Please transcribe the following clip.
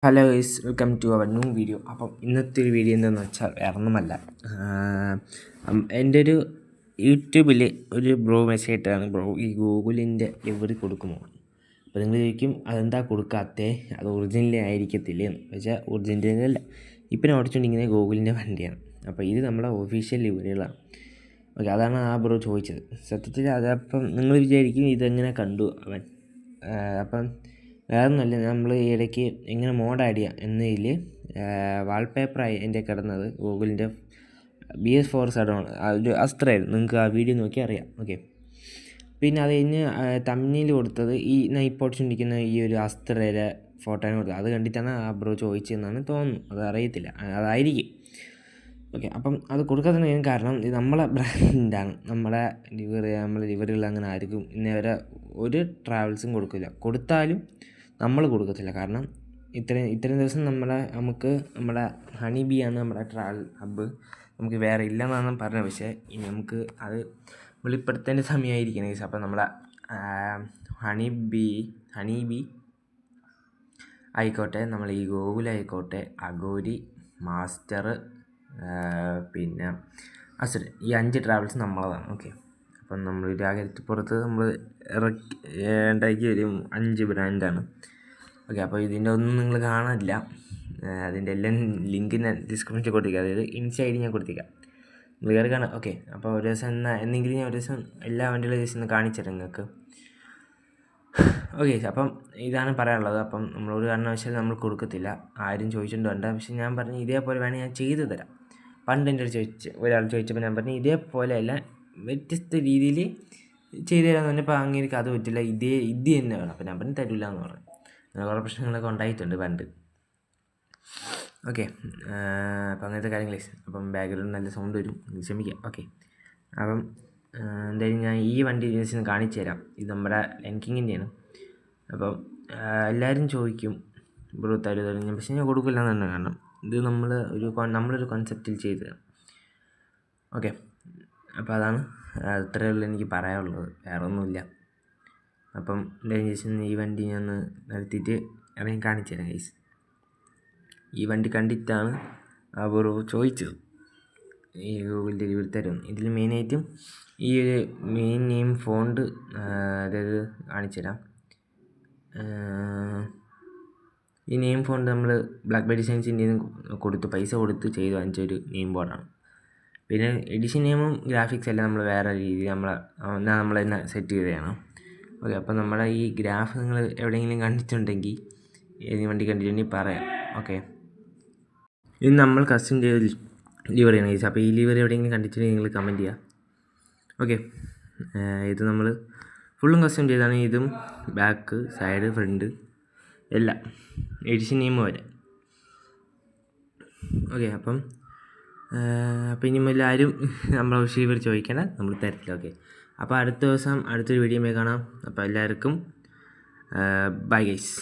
Hello guys, welcome to our new video. അപ്പം ഇന്നത്തെ ഒരു വീഡിയോ എന്താണെന്ന് വെച്ചാൽ വേറൊന്നുമല്ല, എൻ്റെ ഒരു യൂട്യൂബിൽ ഒരു ബ്രോ മെസ്സേജ് ഇട്ടാണ്, ബ്രോ ഈ ഗൂഗിളിൻ്റെ ലിവറി കൊടുക്കുമോ? അപ്പോൾ നിങ്ങൾ ചോദിക്കും അതെന്താ കൊടുക്കാത്തേ, അത് ഒറിജിനലേ ആയിരിക്കത്തില്ലേ എന്ന് വെച്ചാൽ ഒറിജിനലല്ല. ഇപ്പം ഞാൻ ഓടിച്ചുകൊണ്ടിരിക്കുന്നത് ഗൂഗിളിൻ്റെ വണ്ടിയാണ്. അപ്പോൾ ഇത് നമ്മുടെ ഒഫീഷ്യൽ ലിവറികളാണ്. ഓക്കെ, അതാണ് ആ ബ്രോ ചോദിച്ചത്. സത്യത്തിൽ അതപ്പം നിങ്ങൾ വിചാരിക്കും ഇതെങ്ങനെ കണ്ടു അവൻ. അപ്പം വേറൊന്നുമല്ല, നമ്മൾ ഈ ഇടയ്ക്ക് എങ്ങനെ മോഡ് ആഡ് ചെയ്യാം എന്നതിൽ വാൾപേപ്പറായി എൻ്റെ കിടന്നത് ഗൂഗിളിൻ്റെ BS4 സഡമാണ്. ഒരു അസ്ത്രമായിരുന്നു, നിങ്ങൾക്ക് ആ വീഡിയോ നോക്കി അറിയാം. ഓക്കെ, പിന്നെ അത് കഴിഞ്ഞ് തമ്മിൽ കൊടുത്തത് ഞാൻ ഇപ്പോൾ ഓടിച്ചുകൊണ്ടിരിക്കുന്ന ഈ ഒരു അസ്ത്രയുടെ ഫോട്ടോയാണ് കൊടുത്തത്. അത് കണ്ടിട്ടാണ് ആ ബ്രോ ചോദിച്ചതെന്നാണ് തോന്നുന്നു, അത് അറിയത്തില്ല, അതായിരിക്കും. ഓക്കെ, അപ്പം അത് കൊടുക്കാത്തതിന് കാരണം ഇത് നമ്മളെ ബ്രാൻഡാണ്. നമ്മളെ ലിവറുകൾ അങ്ങനെ ആർക്കും ഇന്നേവരെ ഒരു ട്രാവൽസും കൊടുക്കില്ല. കൊടുത്താലും നമ്മൾ കൊടുക്കത്തില്ല. കാരണം ഇത്രയും ദിവസം നമുക്ക് നമ്മുടെ ഹണി ബി ആണ് നമ്മുടെ ട്രാവൽ ഹബ്ബ്, നമുക്ക് വേറെ ഇല്ലെന്നാണ് പറഞ്ഞത്. പക്ഷേ ഇനി നമുക്ക് അത് വെളിപ്പെടുത്തേണ്ട സമയമായിരിക്കണം ഗൈസ്. അപ്പം നമ്മളെ ഹണി ബി ആയിക്കോട്ടെ, നമ്മൾ ഈ ഗൂഗിളായിക്കോട്ടെ, അഗോരി, മാസ്റ്റർ, പിന്നെ അസുര, ഈ 5 ട്രാവൽസ് നമ്മളതാണ്. ഓക്കെ, അപ്പം നമ്മൾ രാജ്യത്തുപുറത്ത് നമ്മൾ ഉണ്ടാക്കി വരും 5 ബ്രാൻഡാണ്. ഓക്കെ, അപ്പോൾ ഇതിൻ്റെ ഒന്നും നിങ്ങൾ കാണില്ല, അതിൻ്റെ എല്ലാം ലിങ്ക് ഞാൻ ഡിസ്ക്രിപ്ഷനിൽ കൊടുത്തേക്കാം, അതായത് ഇൻസൈഡ് ഞാൻ കൊടുത്തേക്കാം, നിങ്ങൾ കയറി കാണാം. ഓക്കെ, അപ്പോൾ ഒരു ദിവസം എന്നെങ്കിലും ഞാൻ ഒരു ദിവസം എല്ലാ വണ്ടികളും ജസ്റ്റ് ഒന്ന് കാണിച്ചു തരാം നിങ്ങൾക്ക്. ഓക്കെ, അപ്പം ഇതാണ് പറയാനുള്ളത്. അപ്പം നമ്മളൊരു കാരണവശാലും നമ്മൾ കൊടുക്കത്തില്ല, ആരും ചോദിച്ചുകൊണ്ട് വേണ്ട. പക്ഷെ ഞാൻ പറഞ്ഞു ഇതേപോലെ വേണമെങ്കിൽ ഞാൻ ചെയ്തു തരാം. പണ്ട് എൻ്റെ അടുത്ത് ഒരാൾ ചോദിച്ചപ്പോൾ ഞാൻ പറഞ്ഞു ഇതേപോലെ അല്ല, വ്യത്യസ്ത രീതിയിൽ ചെയ്തു തരാമെന്ന് പറഞ്ഞപ്പോൾ അങ്ങനെ അത് പറ്റില്ല, ഇത് തന്നെ വേണം. അപ്പം ഞാൻ പറഞ്ഞു തരില്ല എന്ന് പറഞ്ഞു. അങ്ങനെ കുറേ പ്രശ്നങ്ങളൊക്കെ ഉണ്ടായിട്ടുണ്ട് പണ്ട്. ഓക്കെ, അപ്പം അങ്ങനത്തെ കാര്യങ്ങൾ. അപ്പം ബാക്ക്ഗ്രൗണ്ട് നല്ല സൗണ്ട് വരും, ക്ഷമിക്കാം. ഓക്കെ, അപ്പം എന്തായാലും ഞാൻ ഈ വണ്ടി ജസ്റ്റ് കാണിച്ചു തരാം. ഇത് നമ്മുടെ ലെൻകിങ്ങിൻ്റെയാണ്. അപ്പം എല്ലാവരും ചോദിക്കും ബ്രോ തരും, പക്ഷേ ഞാൻ കൊടുക്കില്ല എന്ന് തന്നെ. കാരണം ഇത് നമ്മളൊരു കോൺസെപ്റ്റിൽ ചെയ്തതാണ്. ഓക്കെ, അപ്പോൾ അതാണ് അത്രയേ ഉള്ളൂ എനിക്ക് പറയാനുള്ളത്, വേറെ ഒന്നുമില്ല. അപ്പം എന്തായാലും ജസ്റ്റ് ഈ വണ്ടി ഞാൻ നിർത്തിയിട്ട് ഇറങ്ങി കാണിച്ചു തരാം ഗൈസ്. ഈ വണ്ടി കണ്ടിട്ടാണ് ആ ബ്രോ ചോദിച്ചത് ഈ ഗൂഗിൾ ഡെലിവറി തരും. ഇതിൽ മെയിനായിട്ടും ഈ ഒരു മെയിൻ നെയിം ഫോണ്ട്, അതായത് കാണിച്ചു തരാം. ഈ നെയിം ഫോണ്ട് നമ്മൾ ബ്ലാക്ക് ബെറി ഡിസൈൻസിൻ്റെ പൈസ കൊടുത്ത് ചെയ്ത് വാങ്ങിച്ചൊരു നെയിം ബോർഡാണ്. പിന്നെ എഡിഷൻ നെയിമും ഗ്രാഫിക്സ് എല്ലാം നമ്മൾ വേറെ രീതിയിൽ നമ്മൾ തന്നെ സെറ്റ് ചെയ്തതാണ്. ഓക്കെ, അപ്പോൾ നമ്മുടെ ഈ ഗ്രാഫ് നിങ്ങൾ എവിടെയെങ്കിലും കണ്ടിട്ടുണ്ടെങ്കിൽ, ഏത് വണ്ടി കണ്ടിട്ടുണ്ടെങ്കിൽ പറയാം. ഓക്കെ, ഇത് നമ്മൾ കസ്റ്റം ചെയ്ത് ലിവറിയാണ് ഗൈസ്. അപ്പോൾ ഈ ലിവറി എവിടെയെങ്കിലും കണ്ടിട്ടുണ്ടെങ്കിൽ നിങ്ങൾ കമൻറ്റ് ചെയ്യുക. ഓക്കെ, ഇത് നമ്മൾ ഫുള്ളും കസ്റ്റം ചെയ്താണ്. ഇതും ബാക്ക്, സൈഡ്, ഫ്രണ്ട് എല്ലാം എഡിഷൻ നെയിം വരെ. ഓക്കെ, അപ്പം ഇനി എല്ലാവരും നമ്മളെ ലിവർ ചോദിക്കണം, നമ്മൾ തരത്തില്ല. ഓക്കെ, അപ്പോൾ അടുത്ത ദിവസം അടുത്തൊരു വീഡിയോ കാണാം. അപ്പോൾ എല്ലാവർക്കും ബൈ ഗൈസ്.